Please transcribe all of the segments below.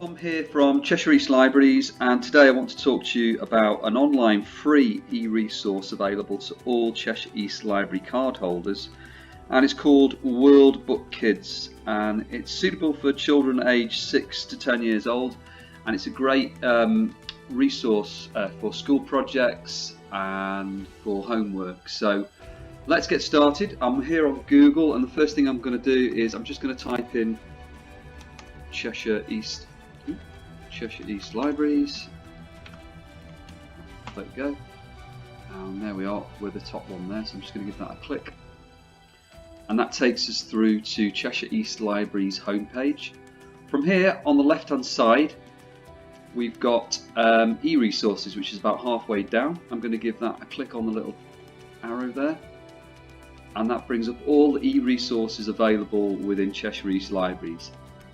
I'm here from Cheshire East Libraries, and today I want to talk to you about an online free e-resource available to all Cheshire East Library card holders, and it's called World Book Kids, and it's suitable for children aged 6 to 10 years old, and it's a great resource for school projects and for homework. So let's get started. I'm here on Google, and the first thing I'm going to do is I'm just going to type in Cheshire East Libraries. There we go. And there we are with the top one there. So I'm just going to give that a click. And that takes us through to Cheshire East Libraries homepage. From here, on the left-hand side, we've got e-resources, which is about halfway down. I'm going to give that a click on the little arrow there. And that brings up all the e-resources available within Cheshire East Libraries.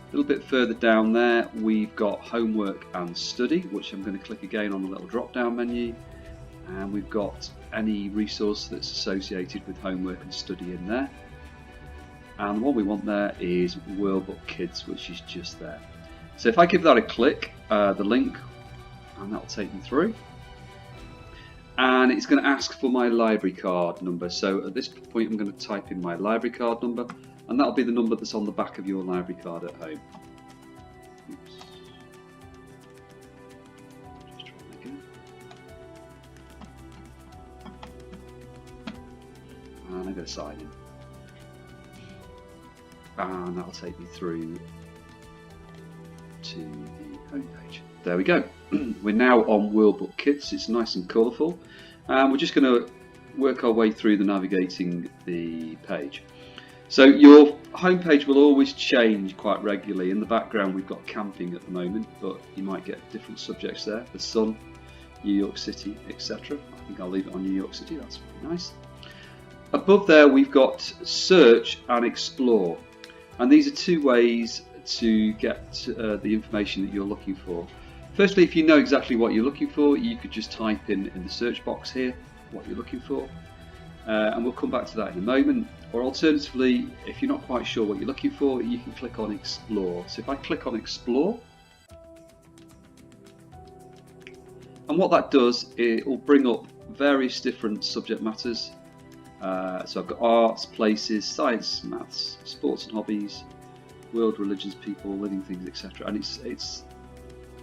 A little bit further down there, we've got homework and study, which I'm going to click again on the little drop down menu, and we've got any resource that's associated with homework and study in there. And the one we want there is World Book Kids, which is just there. So if I give that a click, the link, and that'll take me through, and it's going to ask for my library card number. So at this point I'm going to type in my library card number, and that'll be the number that's on the back of your library card at home. Oops. Just try that again. And I'm going to sign in. And that'll take me through to the homepage. There we go. We're now on World Book Kids. It's nice and colourful. And we're just going to work our way through the navigating the page. So your homepage will always change quite regularly. In the background we've got camping at the moment, but you might get different subjects there. The sun, New York City, etc. I think I'll leave it on New York City, that's pretty nice. Above there we've got search and explore. And these are two ways to get the information that you're looking for. Firstly, if you know exactly what you're looking for, you could just type in the search box here what you're looking for. And we'll come back to that in a moment. Or alternatively, if you're not quite sure what you're looking for, you can click on Explore. So if I click on Explore, and what that does, it will bring up various different subject matters. So I've got arts, places, science, maths, sports and hobbies, world, religions, people, living things, etc. And it's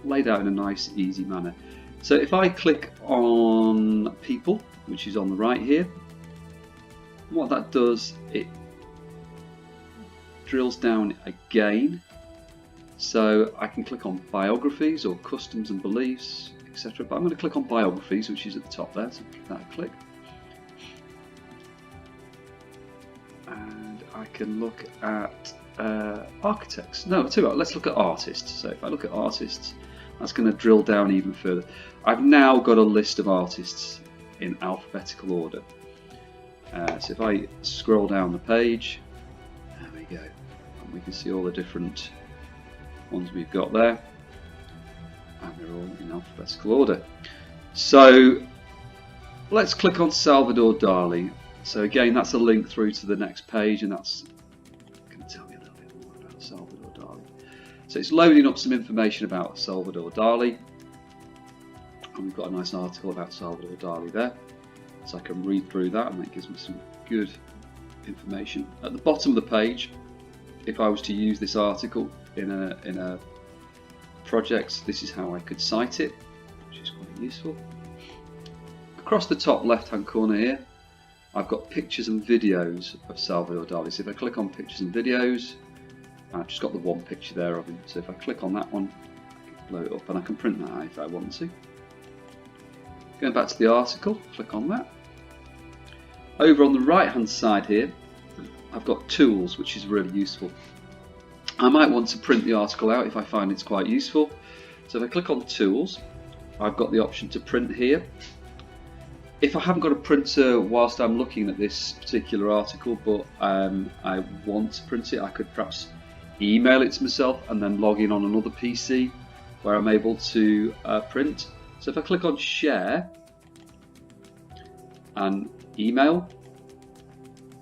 laid out in a nice, easy manner. So if I click on people, which is on the right here, what that does, it drills down again, so I can click on biographies or customs and beliefs, etc. But I'm going to click on biographies, which is at the top there, so give that a click. And I can look at architects. No, too bad. Let's look at artists. So if I look at artists, that's going to drill down even further. I've now got a list of artists in alphabetical order. So if I scroll down the page, there we go, and we can see all the different ones we've got there, and they're all in alphabetical order. So let's click on Salvador Dali. So again, that's a link through to the next page, and that's going to tell me a little bit more about Salvador Dali. So it's loading up some information about Salvador Dali, and we've got a nice article about Salvador Dali there. So I can read through that, and that gives me some good information. At the bottom of the page, if I was to use this article in a project, this is how I could cite it, which is quite useful. Across the top left-hand corner here, I've got pictures and videos of Salvador Dali. So if I click on pictures and videos, I've just got the one picture there of him. So if I click on that one, I can blow it up, and I can print that out if I want to. Going back to the article, click on that. Over on the right hand side here, I've got tools, which is really useful. I might want to print the article out if I find it's quite useful. So if I click on tools, I've got the option to print here. If I haven't got a printer whilst I'm looking at this particular article, but I want to print it, I could perhaps email it to myself and then log in on another PC where I'm able to print. So if I click on share and email,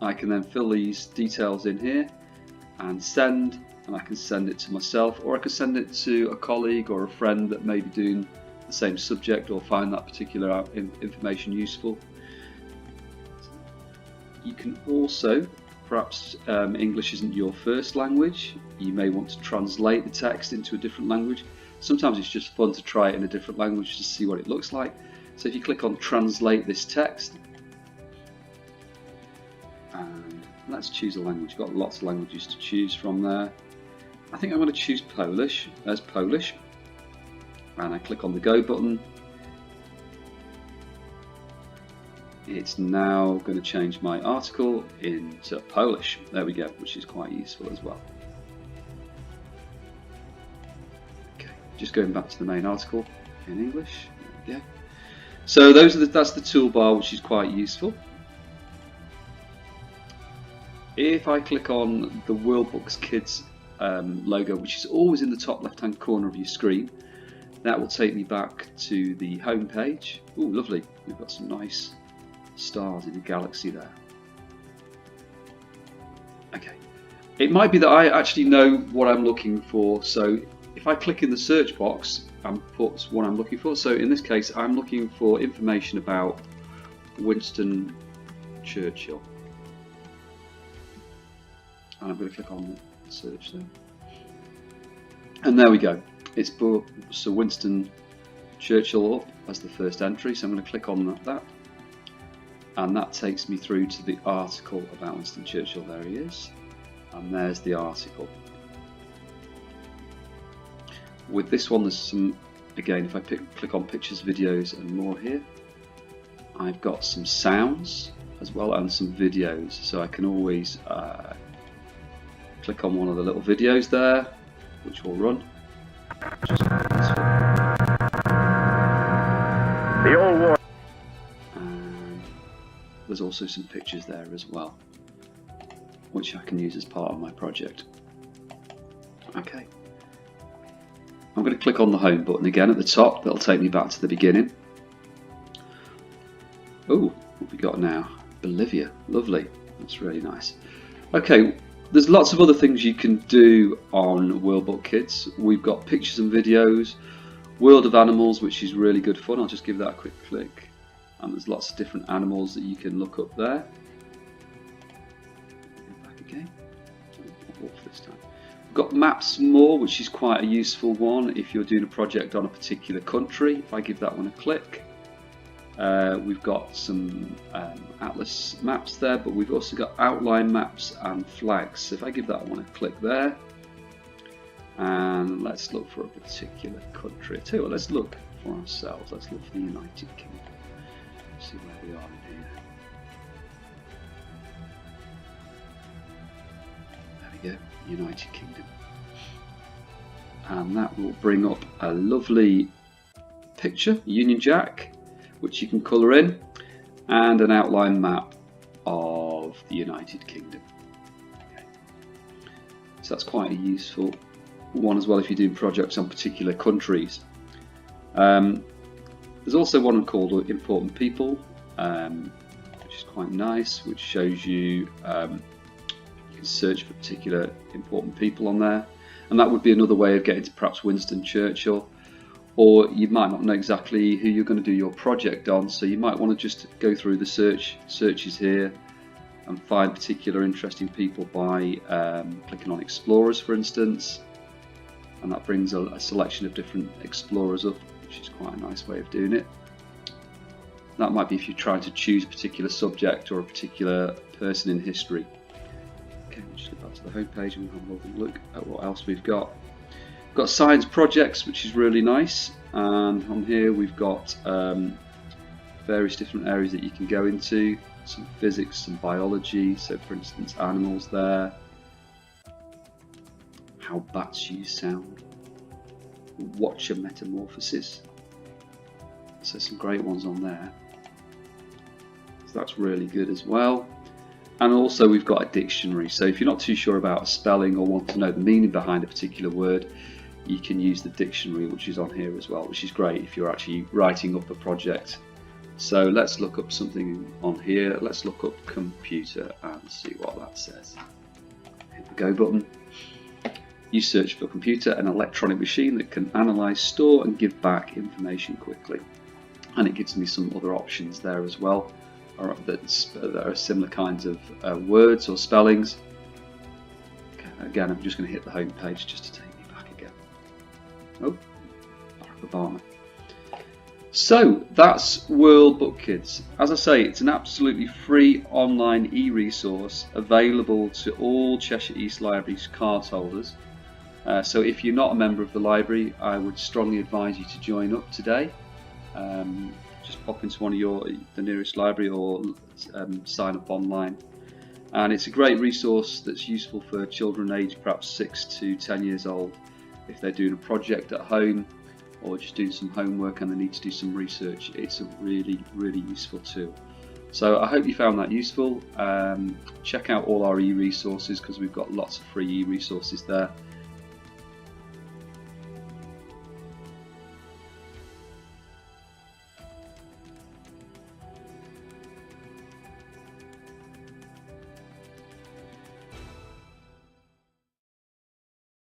I can then fill these details in here and send, and I can send it to myself, or I can send it to a colleague or a friend that may be doing the same subject or find that particular information useful. You can also, perhaps English isn't your first language, you may want to translate the text into a different language. Sometimes it's just fun to try it in a different language to see what it looks like. So if you click on translate this text, and let's choose a language. You've got lots of languages to choose from there. I think I'm going to choose Polish as Polish, and I click on the go button. It's now going to change my article into Polish. There we go, which is quite useful as well. Okay, just going back to the main article in English. There we go. So that's the toolbar, which is quite useful. If I click on the World Books Kids logo, which is always in the top left-hand corner of your screen, that will take me back to the home page. Oh, lovely! We've got some nice stars in the galaxy there. Okay, it might be that I actually know what I'm looking for, so if I click in the search box and put what I'm looking for, so in this case I'm looking for information about Winston Churchill, and I'm going to click on the search there, and there we go, it's put Sir Winston Churchill up as the first entry, so I'm going to click on that. And that takes me through to the article about Winston Churchill. There he is, and there's the article. With this one, there's some, again, if I click on pictures, videos and more here, I've got some sounds as well and some videos, so I can always click on one of the little videos there, which will run. The old war. There's also some pictures there as well, which I can use as part of my project. Okay, I'm going to click on the home button again at the top. That'll take me back to the beginning. Oh, what have we got now? Bolivia, lovely, that's really nice. Okay, there's lots of other things you can do on World Book Kids. We've got pictures and videos, World of Animals, which is really good fun. I'll just give that a quick click. And there's lots of different animals that you can look up there. Back again. Off this time. We've got maps more, which is quite a useful one if you're doing a project on a particular country. If I give that one a click, we've got some atlas maps there, but we've also got outline maps and flags. So if I give that one a click there, and let's look for a particular country. Too, well, let's look for ourselves. Let's look for the United Kingdom. See where we are in here. There we go, United Kingdom. And that will bring up a lovely picture, Union Jack, which you can colour in, and an outline map of the United Kingdom. Okay. So that's quite a useful one as well if you're doing projects on particular countries. There's also one called Important People, which is quite nice, which shows you you can search for particular important people on there, and that would be another way of getting to perhaps Winston Churchill. Or you might not know exactly who you're going to do your project on, so you might want to just go through the searches here and find particular interesting people by clicking on Explorers, for instance, and that brings a selection of different explorers up, which is quite a nice way of doing it. That might be if you're trying to choose a particular subject or a particular person in history. Okay, we'll just go back to the home page and have a look at what else we've got. We've got science projects, which is really nice, and on here we've got various different areas that you can go into, some physics, some biology, so for instance animals there, how bats use sound, watch a metamorphosis, so some great ones on there, so that's really good as well. And also we've got a dictionary, so if you're not too sure about a spelling or want to know the meaning behind a particular word, you can use the dictionary, which is on here as well, which is great if you're actually writing up a project. So let's look up something on here. Let's look up computer and see what that says. Hit the go button. You search for computer, an electronic machine that can analyse, store and give back information quickly. And it gives me some other options there as well, that are similar kinds of words or spellings. Okay, again, I'm just going to hit the home page just to take me back again. Oh, Barack Obama. So that's World Book Kids. As I say, it's an absolutely free online e-resource available to all Cheshire East Library's card holders. So if you're not a member of the library, I would strongly advise you to join up today. Just pop into one of the nearest library or sign up online. And it's a great resource that's useful for children aged perhaps 6 to 10 years old if they're doing a project at home or just doing some homework and they need to do some research. It's a really, really useful tool. So I hope you found that useful. Check out all our e-resources because we've got lots of free e-resources there.